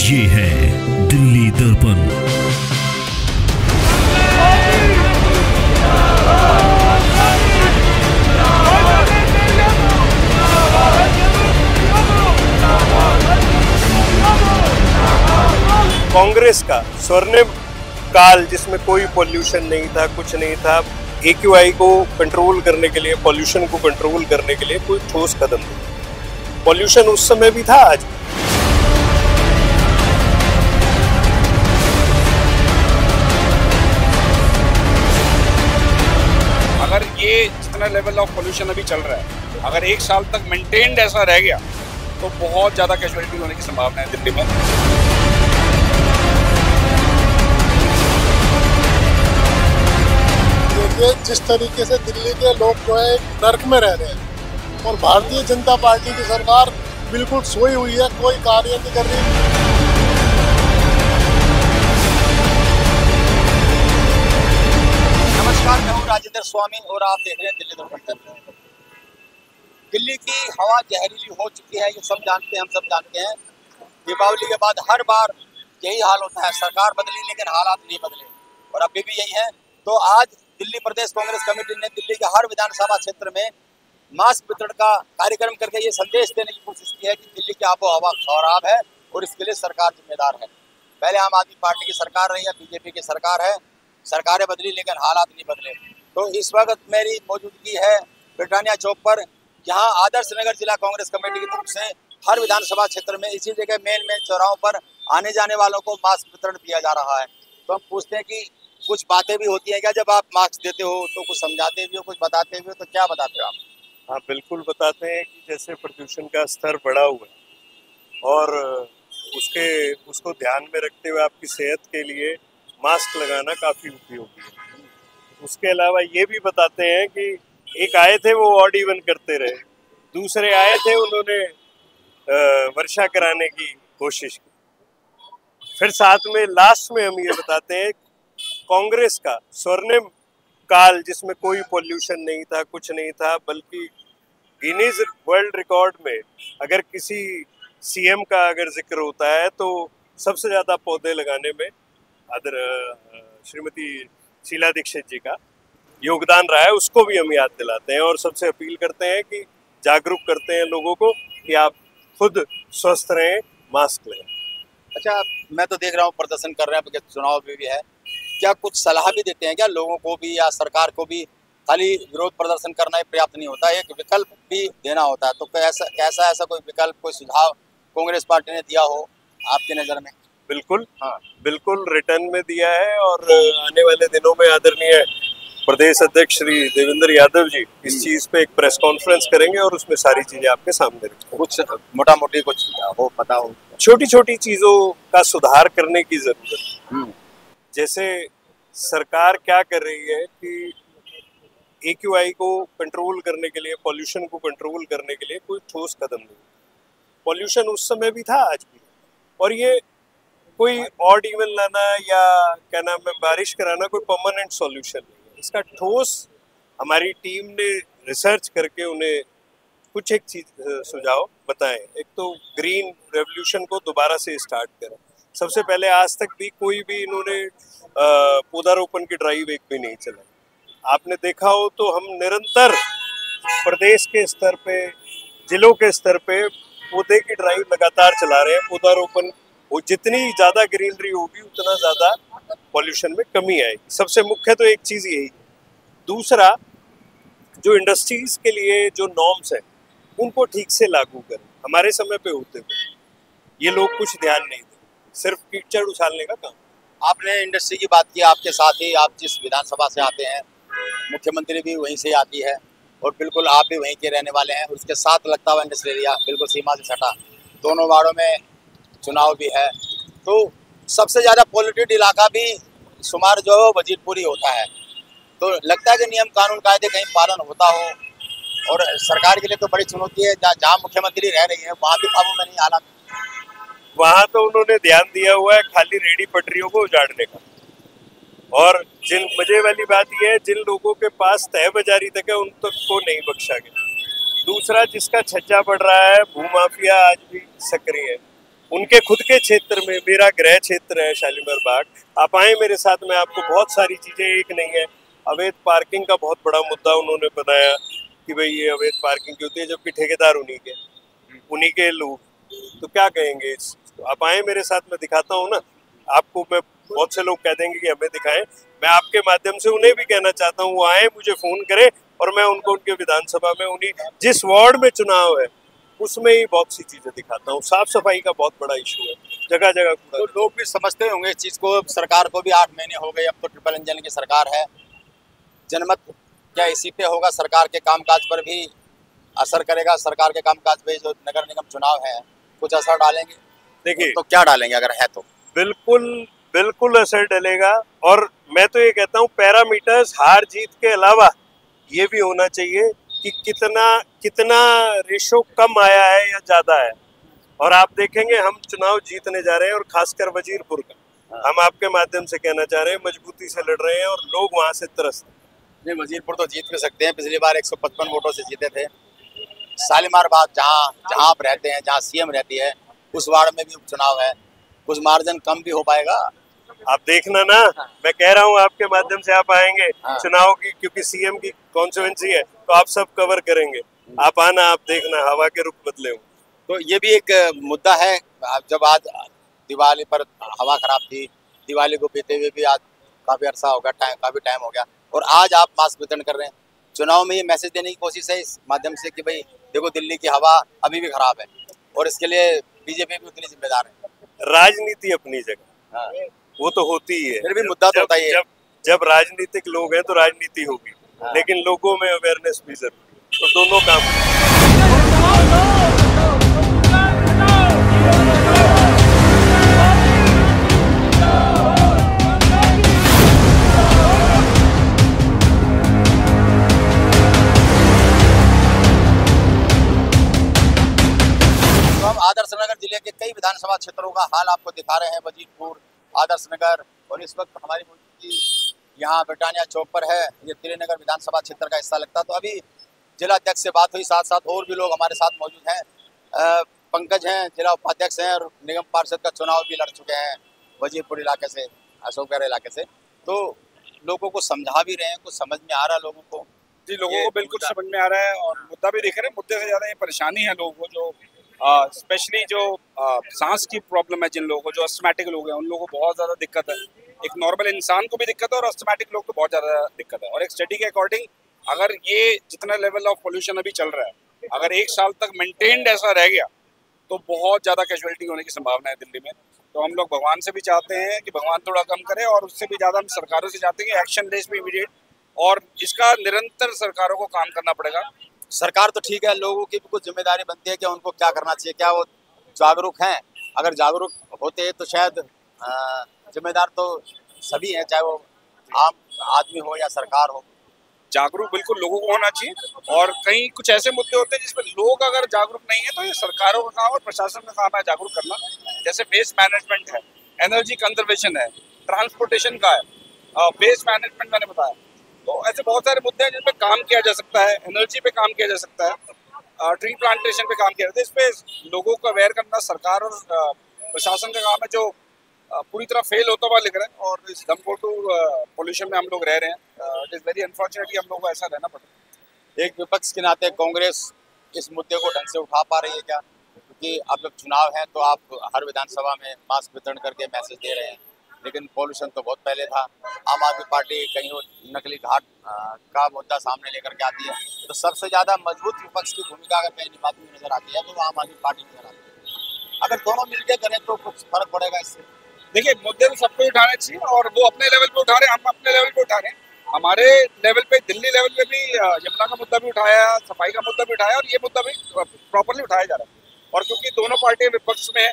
ये है दिल्ली दर्पण। कांग्रेस का स्वर्णिम काल जिसमें कोई पॉल्यूशन नहीं था, कुछ नहीं था, AQI को कंट्रोल करने के लिए, पॉल्यूशन को कंट्रोल करने के लिए कोई ठोस कदम नहीं। पॉल्यूशन उस समय भी था, आज भी। अगर ये जितना लेवल ऑफ पोल्यूशन अभी चल रहा है, अगर 1 साल तक मेंटेन्ड ऐसा रह गया तो बहुत ज्यादा कैजुअलिटी होने की संभावना है दिल्ली में। देखिए जिस तरीके से दिल्ली के लोग जो है एक नर्क में रह रहे हैं और भारतीय जनता पार्टी की सरकार बिल्कुल सोई हुई है, कोई कार्य नहीं कर रही। नमस्कार, मैं हूँ राजेंद्र स्वामी और आप देख रहे हैं दिल्ली दर्पण। दिल्ली की हवा जहरीली हो चुकी है, ये सब जानते हैं, हम सब जानते हैं। दीपावली के बाद हर बार यही हाल होता है, सरकार बदली लेकिन हालात नहीं बदले और अभी भी यही है। तो आज दिल्ली प्रदेश कांग्रेस कमेटी ने दिल्ली के हर विधानसभा क्षेत्र में मास्क वितरण का कार्यक्रम करके ये संदेश देने की कोशिश की है कि दिल्ली की आबो हवा खराब है और इसके लिए सरकार जिम्मेदार है। पहले आम आदमी पार्टी की सरकार रही है, बीजेपी की सरकार है, सरकारें बदली लेकिन हालात नहीं बदले। तो इस वक्त मेरी मौजूदगी है ब्रिटानिया चौक पर, जहां आदर्श नगर जिला कांग्रेस कमेटी की तरफ से हर विधानसभा क्षेत्र में इसी जगह मेन चौराहों पर आने जाने वालों को मास्क वितरण किया जा रहा है। तो हम पूछते हैं कि कुछ बातें भी होती हैं क्या जब आप मास्क देते हो, तो कुछ समझाते भी हो, कुछ बताते भी हो, तो क्या बताते हो आप? हाँ, बिल्कुल बताते हैं कि जैसे प्रदूषण का स्तर बढ़ा हुआ है और उसको ध्यान में रखते हुए आपकी सेहत के लिए मास्क लगाना काफ़ी उपयोगी है। उसके अलावा ये भी बताते हैं कि एक आए थे वो ऑड इवन करते रहे, दूसरे आए थे उन्होंने वर्षा कराने की कोशिश की। फिर साथ में लास्ट में हम ये बताते हैं कांग्रेस का स्वर्णिम काल जिसमें कोई पॉल्यूशन नहीं था, कुछ नहीं था, बल्कि गिनीज वर्ल्ड रिकॉर्ड में अगर किसी CM का अगर जिक्र होता है तो सबसे ज़्यादा पौधे लगाने में श्रीमती शीला दीक्षित जी का योगदान रहा है। उसको भी हम याद दिलाते हैं और सबसे अपील करते हैं कि जागरूक करते हैं लोगों को कि आप खुद स्वस्थ रहें, मास्क लें। अच्छा, मैं तो देख रहा हूँ प्रदर्शन कर रहे हैं क्योंकि चुनाव भी है, क्या कुछ सलाह भी देते हैं क्या लोगों को भी या सरकार को भी? खाली विरोध प्रदर्शन करना ही पर्याप्त नहीं होता, एक विकल्प भी देना होता है। तो कैसा ऐसा कोई विकल्प, कोई सुझाव कांग्रेस पार्टी ने दिया हो आपकी नज़र में? बिल्कुल, हाँ, बिल्कुल रिटर्न में दिया है और आने वाले दिनों में आदरणीय प्रदेश अध्यक्ष श्री देवेंद्र यादव जी इस चीज पे एक प्रेस कॉन्फ्रेंस करेंगे और उसमें सारी चीजें आपके सामने रखेंगे। कुछ मोटा मोटी कुछ हो पता हो, छोटी छोटी चीजों का सुधार करने की जरूरत है। जैसे सरकार क्या कर रही है कि AQI को कंट्रोल करने के लिए, पॉल्यूशन को कंट्रोल करने के लिए कोई ठोस कदम नहीं। पॉल्यूशन उस समय भी था, आज भी, और ये कोई ऑड इवन लाना या क्या नाम है बारिश कराना कोई परमानेंट सॉल्यूशन नहीं है। इसका ठोस हमारी टीम ने रिसर्च करके उन्हें कुछ एक चीज सुझाव बताएं। एक तो ग्रीन रेवोल्यूशन को दोबारा से स्टार्ट करें। सबसे पहले आज तक भी कोई भी इन्होंने पौधारोपण की ड्राइव एक भी नहीं चलाई। आपने देखा हो तो हम निरंतर प्रदेश के स्तर पे, जिलों के स्तर पे पौधे की ड्राइव लगातार चला रहे हैं। पौधारोपण, वो जितनी ज़्यादा ग्रीनरी होगी उतना ज़्यादा पॉल्यूशन में कमी आएगी। सबसे मुख्य तो एक चीज़ यही। दूसरा, जो इंडस्ट्रीज के लिए जो नॉर्म्स हैं उनको ठीक से लागू करें। हमारे समय पे होते थे, ये लोग कुछ ध्यान नहीं देते, सिर्फ कीचड़ उछालने का काम। आपने इंडस्ट्री की बात की, आपके साथ ही आप जिस विधानसभा से आते हैं, मुख्यमंत्री भी वहीं से आती है और बिल्कुल आप भी वहीं के रहने वाले हैं। उसके साथ लगता हुआ इंडस्ट्री एरिया बिल्कुल सीमा से सटा, दोनों वार्डों में चुनाव भी है। तो सबसे ज़्यादा पॉल्यूटेड इलाका भी शुमार जो है वजीरपुरी होता है। तो लगता है कि नियम कानून कायदे कहीं पालन होता हो, और सरकार के लिए तो बड़ी चुनौती है। जहाँ मुख्यमंत्री रह रही है वहाँ भी काबू में नहीं हालात। वहाँ तो उन्होंने ध्यान दिया हुआ है खाली रेडी पटरियों को उजाड़ने का। और जिन मजे वाली बात यह है, जिन लोगों के पास तय बाजारी तक है उन तक को नहीं बख्शा गया। दूसरा, जिसका छज्जा पड़ रहा है, भूमाफिया आज भी सक्रिय है। उनके खुद के क्षेत्र में, मेरा गृह क्षेत्र है शालीमार बाग, आप आए मेरे साथ में, आपको बहुत सारी चीजें, एक नहीं है, अवैध पार्किंग का बहुत बड़ा मुद्दा उन्होंने बताया कि भाई ये अवैध पार्किंग क्यों होती है, जबकि ठेकेदार उन्हीं के लोग, तो क्या कहेंगे। आप आए मेरे साथ में, दिखाता हूँ ना आपको। मैं, बहुत से लोग कह देंगे कि हमें दिखाएं, मैं आपके माध्यम से उन्हें भी कहना चाहता हूँ, वो आए, मुझे फोन करें और मैं उनको उनके विधानसभा में, उन्हीं जिस वार्ड में चुनाव है उसमें ही बहुत सी चीजें दिखाता हूँ। साफ सफाई का बहुत बड़ा इशू है, जगह जगह तो लोग भी समझते होंगे इस चीज को। सरकार को भी 8 महीने हो गए, अब तो ट्रिपल इंजन की सरकार है, जनमत क्या इसी पे होगा? सरकार के कामकाज पर भी असर करेगा? सरकार के कामकाज पे जो नगर निगम चुनाव है कुछ असर डालेंगे? देखिए, तो क्या डालेंगे अगर है तो? बिल्कुल असर डलेगा। और मैं तो ये कहता हूँ, पैरामीटर्स हार जीत के अलावा ये भी होना चाहिए कि कितना रेशो कम आया है या ज्यादा है। और आप देखेंगे हम चुनाव जीतने जा रहे हैं, और खासकर वजीरपुर का हम आपके माध्यम से कहना चाह रहे हैं, मजबूती से लड़ रहे हैं और लोग वहां से त्रस्त हैं। नहीं, वजीरपुर तो जीत भी सकते हैं, पिछली बार 155 वोटों से जीते थे। शालीमार बाग जहाँ आप रहते हैं, जहाँ सीएम रहती है, उस वार्ड में भी उपचुनाव है, कुछ मार्जिन कम भी हो पाएगा। आप देखना ना, मैं कह रहा हूँ आपके माध्यम से आप आएंगे चुनाव की, क्योंकि सीएम की कॉन्स्टिट्यूएंसी है, तो आप सब कवर करेंगे। आप आना, आप देखना हवा के रुख बदले हुए। तो ये भी एक मुद्दा है। जब आज दिवाली पर हवा खराब थी, दिवाली को बीते हुए भी आज काफी अरसा हो गया, काफी टाइम हो गया, और आज आप मास्क वितरण कर रहे हैं। चुनाव में ये मैसेज देने की कोशिश है इस माध्यम से कि भाई देखो, दिल्ली की हवा अभी भी खराब है और इसके लिए बीजेपी भी उतनी जिम्मेदार है। राजनीति अपनी जगह, वो तो होती ही है, फिर भी मुद्दा तो होता ही है। जब राजनीतिक लोग हैं तो राजनीति होगी, लेकिन लोगों में अवेयरनेस भी जरूरी है, तो दोनों काम। आदर्श नगर जिले के कई विधानसभा क्षेत्रों का हाल आपको दिखा रहे हैं, वजीरपुर, आदर्श नगर, और इस वक्त हमारी मौजूदगी यहाँ ब्रिटानिया चौक पर है। ये त्रिनगर विधानसभा क्षेत्र का हिस्सा लगता है। तो अभी जिला अध्यक्ष से बात हुई, साथ साथ और भी लोग हमारे साथ मौजूद हैं। पंकज हैं, जिला उपाध्यक्ष हैं, और निगम पार्षद का चुनाव भी लड़ चुके हैं वजीरपुर इलाके से, अशोकनगर इलाके से। तो लोगों को समझा भी रहे हैं, कुछ समझ में आ रहा है लोगों को? जी, लोगों को बिल्कुल समझ में आ रहा है, और मुद्दा भी देख रहे हैं। मुद्दे से ज़्यादा ये परेशानी है लोगों को, जो स्पेशली जो सांस की प्रॉब्लम है, जिन लोगों को, जो अस्थमैटिक लोग हैं, उन लोगों को बहुत ज़्यादा दिक्कत है। एक नॉर्मल इंसान को भी दिक्कत है और अस्थमैटिक लोग को बहुत ज़्यादा दिक्कत है। और एक स्टडी के अकॉर्डिंग अगर ये जितना लेवल ऑफ पोल्यूशन अभी चल रहा है, अगर 1 साल तक मेंटेन्ड ऐसा रह गया तो बहुत ज़्यादा कैजुअलिटी होने की संभावना है दिल्ली में। तो हम लोग भगवान से भी चाहते हैं कि भगवान थोड़ा कम करे, और उससे भी ज़्यादा हम सरकारों से चाहते हैं कि एक्शन ले इसमें इमीडिएट, और इसका निरंतर सरकारों को काम करना पड़ेगा। सरकार तो ठीक है, लोगों की भी कुछ जिम्मेदारी बनती है कि उनको क्या करना चाहिए, क्या वो जागरूक हैं? अगर जागरूक होते तो शायद जिम्मेदार तो सभी हैं, चाहे वो आम आदमी हो या सरकार हो। जागरूक बिल्कुल लोगों को होना चाहिए, और कहीं कुछ ऐसे मुद्दे होते हैं जिसमें लोग अगर जागरूक नहीं है तो ये सरकारों का काम और प्रशासन का काम है जागरूक करना। जैसे वेस्ट मैनेजमेंट है, एनर्जी कंजर्वेशन है, ट्रांसपोर्टेशन का है, वेस्ट मैनेजमेंट मैंने बताया। तो ऐसे बहुत सारे मुद्दे हैं जिन पे काम किया जा सकता है। एनर्जी पे काम किया जा सकता है, ट्री प्लांटेशन पे काम किया जाता है। इस पे लोगों को अवेयर करना सरकार और प्रशासन का काम है, जो पूरी तरह फेल होता हुआ लिख रहा है। और इस धमकोटू पोल्यूशन में हम लोग रह रहे हैं। इट इज़ वेरी अनफॉर्चुनेटली हम लोग को ऐसा रहना पड़ रहा है। एक विपक्ष के नाते कांग्रेस इस मुद्दे को ढंग से उठा पा रही है क्या? क्योंकि अब जब चुनाव है तो आप हर विधानसभा में मास्क वितरण करके मैसेज दे रहे हैं, लेकिन पॉल्यूशन तो बहुत पहले था। आम आदमी पार्टी कहीं नकली घाट का मुद्दा सामने लेकर के आती है, तो सबसे ज्यादा मजबूत विपक्ष की भूमिका अगर कहीं निभाती हुई नजर आती है तो वो आम आदमी पार्टी नजर आती है। अगर दोनों मिलकर करें तो कुछ फर्क पड़ेगा इससे? देखिए, मुद्दे तो सबको उठाने चाहिए, और वो अपने लेवल पे उठा रहे हैं, हम अपने लेवल पे उठा रहे हैं। हमारे लेवल पे, दिल्ली लेवल पे भी यमुना का मुद्दा भी उठाया, सफाई का मुद्दा भी उठाया, और ये मुद्दा भी प्रॉपरली उठाया जा रहा है। और क्योंकि दोनों पार्टियां विपक्ष में है,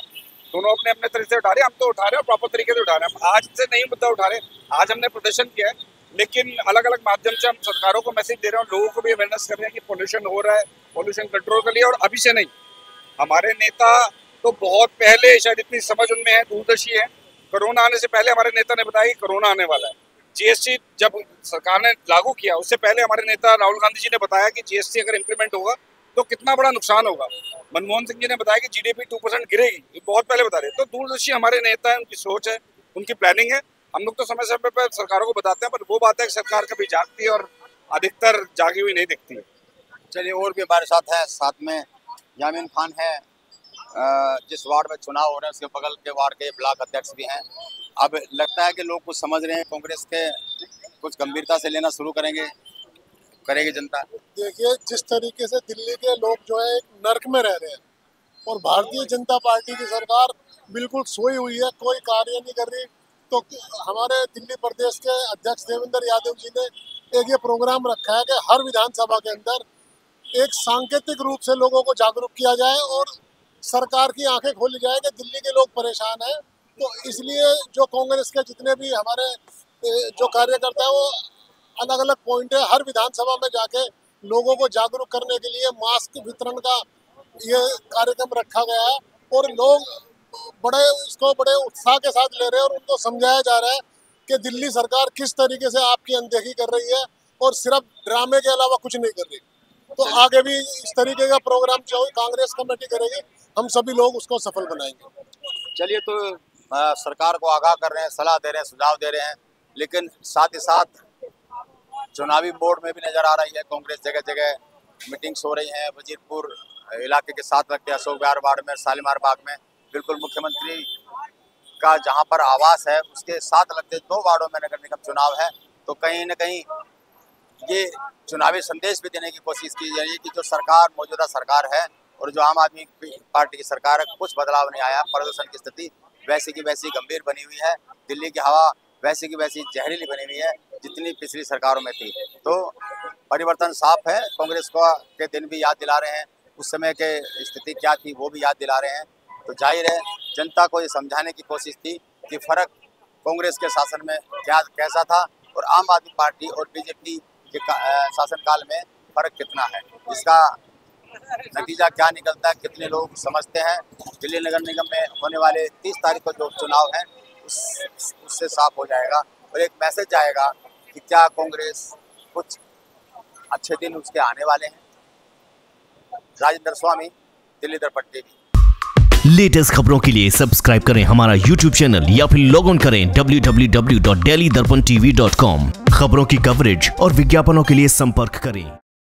दोनों अपने अपने तरीके से उठा रहे हैं, हम तो उठा रहे हैं और प्रॉपर तरीके से उठा रहे हैं। आज से नहीं मुद्दा उठा रहे, आज हमने प्रदर्शन किया है, लेकिन अलग अलग माध्यम से हम सरकारों को मैसेज दे रहे हैं और लोगों को भी अवेयरनेस कर रहे हैं कि पोल्यूशन हो रहा है, पोल्यूशन कंट्रोल कर लिया। और अभी से नहीं, हमारे नेता तो बहुत पहले, शायद इतनी समझ उनमें है, दूरदर्शी है। कोरोना आने से पहले हमारे नेता ने बताया कि कोरोना आने वाला है। जीएसटी जब सरकार ने लागू किया, उससे पहले हमारे नेता राहुल गांधी जी ने बताया कि जीएसटी अगर इम्प्लीमेंट होगा तो कितना बड़ा नुकसान होगा। मनमोहन सिंह जी ने बताया कि GDP 2% गिरेगी, ये बहुत पहले बता रहे। तो दूरदर्शी हमारे नेता है, उनकी सोच है, उनकी प्लानिंग है। हम लोग तो समय समय पर सरकारों को बताते हैं, पर वो बात है कि सरकार कभी जागती है और अधिकतर जागी हुई नहीं दिखती है। चलिए, और भी हमारे साथ में यामीन खान है। जिस वार्ड में चुनाव हो रहे हैं उसके बगल के वार्ड के ब्लॉक अध्यक्ष भी हैं। अब लगता है कि लोग कुछ समझ रहे हैं, कांग्रेस के कुछ गंभीरता से लेना शुरू करेगी जनता। देखिए, जिस तरीके से दिल्ली के लोग जो है एक नर्क में रह रहे हैं और भारतीय जनता पार्टी की सरकार बिल्कुल सोई हुई है, कोई कार्य नहीं कर रही। तो हमारे दिल्ली प्रदेश के अध्यक्ष देवेंद्र यादव जी ने एक ये प्रोग्राम रखा है कि हर विधानसभा के अंदर एक सांकेतिक रूप से लोगों को जागरूक किया जाए और सरकार की आंखें खोली जाए कि दिल्ली के लोग परेशान हैं। तो इसलिए जो कांग्रेस के जितने भी हमारे जो कार्यकर्ता हैं वो अलग अलग पॉइंट है, हर विधानसभा में जाके लोगों को जागरूक करने के लिए मास्क वितरण का ये कार्यक्रम रखा गया है और लोग बड़े उत्साह के साथ ले रहे हैं और उनको समझाया जा रहा है कि दिल्ली सरकार किस तरीके से आपकी अनदेखी कर रही है और सिर्फ ड्रामे के अलावा कुछ नहीं कर रही। तो आगे भी इस तरीके का प्रोग्राम जो कांग्रेस कमेटी करेगी, हम सभी लोग उसको सफल बनाएंगे। चलिए, तो सरकार को आगाह कर रहे हैं, सलाह दे रहे हैं, सुझाव दे रहे हैं, लेकिन साथ ही साथ चुनावी बोर्ड में भी नजर आ रही है कांग्रेस जगह जगह मीटिंग्स हो रही हैं। वजीरपुर इलाके के साथ लगते अशोक विहार वार्ड में, शालीमार बाग में, बिल्कुल मुख्यमंत्री का जहां पर आवास है उसके साथ लगते 2 वार्डों में नगर निगम चुनाव है। तो कहीं न कहीं ये चुनावी संदेश भी देने की कोशिश की जा रही है कि जो सरकार मौजूदा सरकार है और जो आम आदमी पार्टी की सरकार है, कुछ बदलाव नहीं आया। प्रदूषण की स्थिति वैसी की वैसी गंभीर बनी हुई है, दिल्ली की हवा वैसी की वैसी जहरीली बनी हुई है जितनी पिछली सरकारों में थी। तो परिवर्तन साफ है। कांग्रेस को के दिन भी याद दिला रहे हैं, उस समय के स्थिति क्या थी वो भी याद दिला रहे हैं। तो जाहिर है जनता को ये समझाने की कोशिश थी कि फर्क कांग्रेस के शासन में कैसा था और आम आदमी पार्टी और बीजेपी के शासनकाल में फर्क कितना है। इसका नतीजा क्या निकलता है, कितने लोग समझते हैं। दिल्ली नगर निगम में होने वाले 30 तारीख को जो चुनाव है उससे साफ हो जाएगा और एक मैसेज आएगा कि क्या कांग्रेस कुछ अच्छे दिन उसके आने वाले हैं। राजेंद्र स्वामी, दिल्ली दर्पण टीवी। लेटेस्ट खबरों के लिए सब्सक्राइब करें हमारा YouTube चैनल या फिर लॉग ऑन करें www.delhidarpantv.com। खबरों की कवरेज और विज्ञापनों के लिए संपर्क करें।